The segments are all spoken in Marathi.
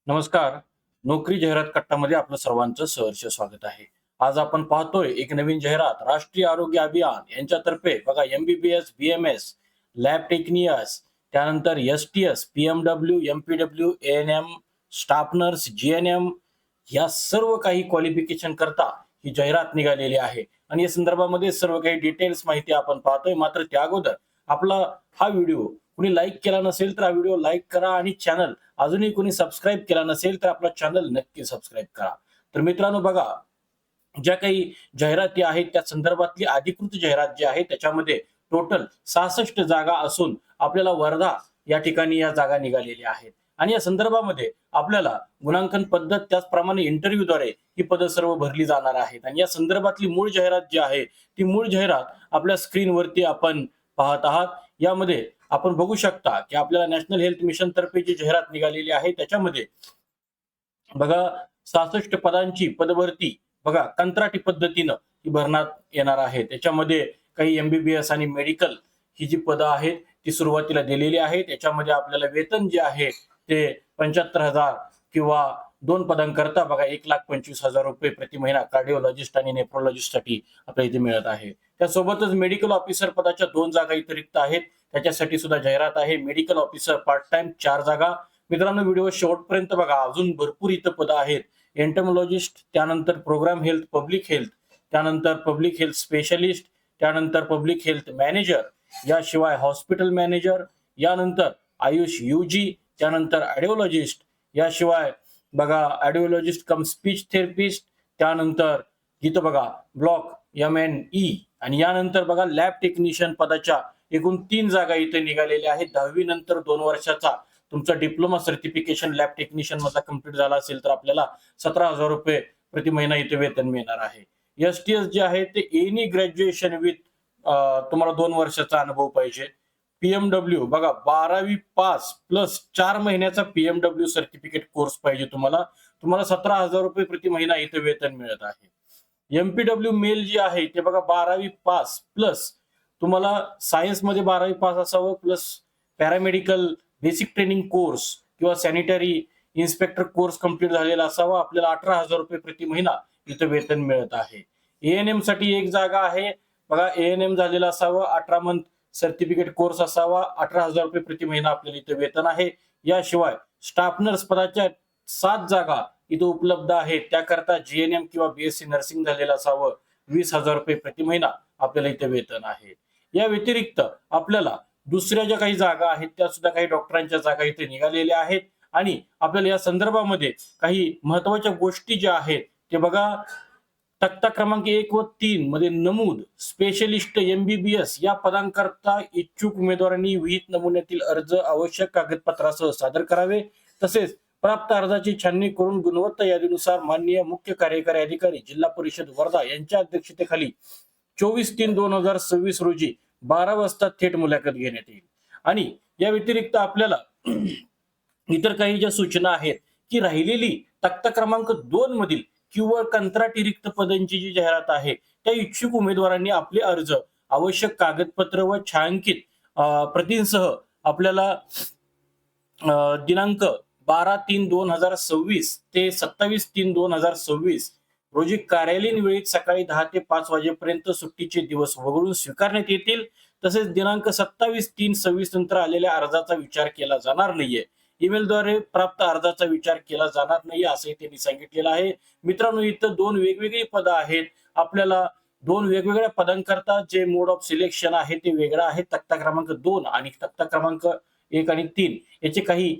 नमस्कार. नोकरी जाहिरात कट्टामध्ये आपलं सर्वांचं सहर्ष स्वागत आहे. आज आपण पाहतोय एक नवीन जाहिरात राष्ट्रीय आरोग्य अभियान यांच्यातर्फे बघा एम-बी-बी-एस, बी-एम-एस, लॅब टेक्नियस, त्यानंतर STS, PMW, MPW, ANM, staff nurse, GNM या सर्व काही क्वालिफिकेशन करता ही जाहिरात निघालेली आहे आणि या संदर्भामध्ये सर्व काही डिटेल्स माहिती आपण पाहतोय. मात्र त्या अगोदर आपला हा व्हिडिओ कुणी लाईक केला नसेल तर हा व्हिडिओ लाईक करा आणि चॅनल अजूनही कोणी सबस्क्राईब केला नसेल तर आपला चॅनल नक्की सबस्क्राईब करा. तर मित्रांनो बघा, ज्या काही जाहिराती आहेत त्या संदर्भातली अधिकृत जाहिरात जी आहे त्याच्यामध्ये टोटल 66 जागा असून आपल्याला वर्धा या ठिकाणी या जागा निघालेल्या आहेत आणि या संदर्भामध्ये आपल्याला गुणांकन पद्धत त्याचप्रमाणे इंटरव्ह्यूद्वारे ही पदं सर्व भरली जाणार आहेत आणि या संदर्भातली मूळ जाहिरात जी आहे ती मूळ जाहिरात आपल्या स्क्रीनवरती आपण पाहत आहात. यामध्ये आपण बघू शकता की आपल्याला नॅशनल हेल्थ मिशन तर्फे जी जाहिरात निघालेली आहे त्याच्यामध्ये बघा 66 पदांची पदभरती बघा कंत्राटी पद्धतीनं ही भरण्यात येणार आहे. त्याच्यामध्ये काही एमबीबीएस आणि मेडिकल ही जी पदं आहेत ती सुरुवातीला दिलेली आहेत. याच्यामध्ये आपल्याला वेतन जे आहे ते 75,000 किंवा 2 पदांकरता बघा 1,25,000 रुपये प्रति महिना कार्डिओलॉजिस्ट आणि नेफ्रोलॉजिस्ट साठी आपल्या इथे मिळत आहे. त्यासोबतच मेडिकल ऑफिसर पदाच्या 2 जागा इथे रिक्त आहेत. त्याच्यासाठी सुद्धा जाहिरात आहे. मेडिकल ऑफिसर पार्ट टाइम 4 जागा. मित्रांनो व्हिडिओ शेवटपर्यंत बघा, अजून भरपूर इथं पदं आहेत. एंटमॉलॉजिस्ट, त्यानंतर प्रोग्राम हेल्थ, पब्लिक हेल्थ, त्यानंतर पब्लिक हेल्थ स्पेशलिस्ट, त्यानंतर पब्लिक हेल्थ मॅनेजर, याशिवाय हॉस्पिटल मॅनेजर, यानंतर आयुष यूजी, त्यानंतर ॲडिओलॉजिस्ट, याशिवाय बघा ॲडिओलॉजिस्ट कम स्पीच थेरपिस्ट, त्यानंतर इथं बघा ब्लॉक MNE आणि यानंतर बघा लॅब टेक्निशियन पदाच्या एकूण 3 जागा इथे निघालेल्या आहेत. 10वी नंतर 2 वर्षाचा तुमचा डिप्लोमा सर्टिफिकेशन लॅब टेक्निशियन मधला कंप्लीट झाला असेल तर आपल्याला 17,000 रुपये प्रति महिना इथे वेतन मिळणार आहे. एस-टी-एस जे आहे ते एनी ग्रॅज्युएशन विथ तुम्हाला 2 वर्षाचा अनुभव पाहिजे. पीएमडब्ल्यू बघा 12वी पास प्लस 4 महिन्याचा पीएमडब्ल्यू सर्टिफिकेट कोर्स पाहिजे तुम्हाला 17,000 रुपये प्रति महिना इथे वेतन मिळत आहे. एमपीडब्ल्यू मेल जे आहे ते बघा 12वी पास प्लस तुम्हाला सायन्स मध्ये 12वी पास असावं plus paramedical basic training course किंवा सॅनिटरी इन्स्पेक्टर कोर्स कंप्लीट झालेला असावा. आपल्याला 18,000 रुपये प्रति महिना इथं वेतन मिळत आहे. एएनएम साठी 1 जागा आहे बघा, एएनएम झालेला असावं, 18 मंथ सर्टिफिकेट कोर्स असावा, 18,000 रुपये प्रति महिना आपल्याला इथं वेतन आहे. याशिवाय स्टाफ नर्स पदाच्या 7 जागा इथं उपलब्ध आहेत. त्याकरता जीएनएम किंवा बीएससी नर्सिंग झालेलं असावं, 20,000 रुपये प्रति महिना आपल्याला इथे वेतन आहे. या व्यतिरिक्त आपल्याला दुसऱ्या ज्या काही जागा आहेत त्या सुद्धा काही डॉक्टरांच्या जागा इथे निघालेल्या आहेत आणि आपल्याला या संदर्भामध्ये काही महत्वाच्या गोष्टी ज्या आहेत ते बघा, तक्ता क्रमांक 1 व 3 मध्ये नमूद स्पेशलिस्ट एमबीबीएस या पदांकरता इच्छुक उमेदवारांनी विहित नमुन्यातील अर्ज आवश्यक कागदपत्रासह सादर करावे. तसेच प्राप्त अर्जाची छाननी करून गुणवत्ता यादीनुसार माननीय मुख्य कार्यकारी अधिकारी जिल्हा परिषद वर्धा यांच्या अध्यक्षतेखाली 24/3/2026 रोजी 12 वाजता थेट मुलाखत घेण्यात येईल. आणि या व्यतिरिक्त आपल्याला इतर काही ज्या सूचना आहेत की राहिलेली तक्ता क्रमांक 2 मधील किंवा कंत्राटी रिक्त पदांची जी जाहिरात आहे त्या इच्छुक उमेदवारांनी आपले अर्ज आवश्यक कागदपत्र व छायांकित प्रतींसह आपल्याला दिनांक 12/3/2026 ते 27/3/2026 रोजी कार्यालयीन वेळेत सकाळी 10 ते 5 वाजेपर्यंत सुट्टीचे दिवस वगळून स्वीकारण्यात येतील. तसेच दिनांक 27/3/26 नंतर आलेल्या अर्जाचा विचार केला जाणार नाहीये. ईमेलद्वारे प्राप्त अर्जाचा विचार केला जाणार नाही असंही त्यांनी सांगितलेलं आहे. मित्रांनो इथं 2 वेगवेगळी पदं आहेत. आपल्याला 2 वेगवेगळ्या पदांकरता जे मोड ऑफ सिलेक्शन आहे ते वेगळं आहे. तक्ता क्रमांक 2 आणि तक्ता क्रमांक 1 आणि 3 याचे काही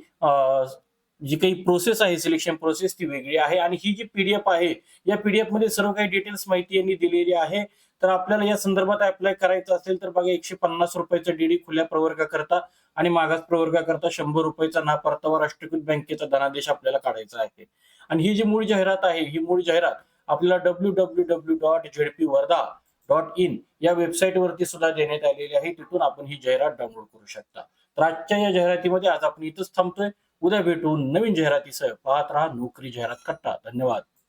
जी काही प्रोसेस आहे सिलेक्शन प्रोसेस ती वेगळी आहे आणि ही जी पीडीएफ आहे या पीडीएफ मध्ये सर्व काही डिटेल्स माहिती यांनी दिलेली आहे. तर आपल्याला या संदर्भात अप्लाय करायचं असेल तर बघा 150 रुपयाचा डीडी खुल्या प्रवर्गाकरता आणि मागास प्रवर्गाकरता 100 रुपयाचा ना परतावा राष्ट्रीयकृत बँकेचा धनादेश आपल्याला काढायचा आहे. आणि ही जी मूळ जाहिरात आहे ही मूळ जाहिरात आपल्याला www.jpwarda.in या वेबसाईट वरती सुद्धा देण्यात आलेली आहे. तिथून आपण ही जाहिरात डाउनलोड करू शकता. तर आजच्या या जाहिरातीमध्ये आज आपण इथंच थांबतोय. उद्या भेटून नवीन जाहिरातीसह. पाहत रहा नोकरी जाहिरात कट्टा. धन्यवाद.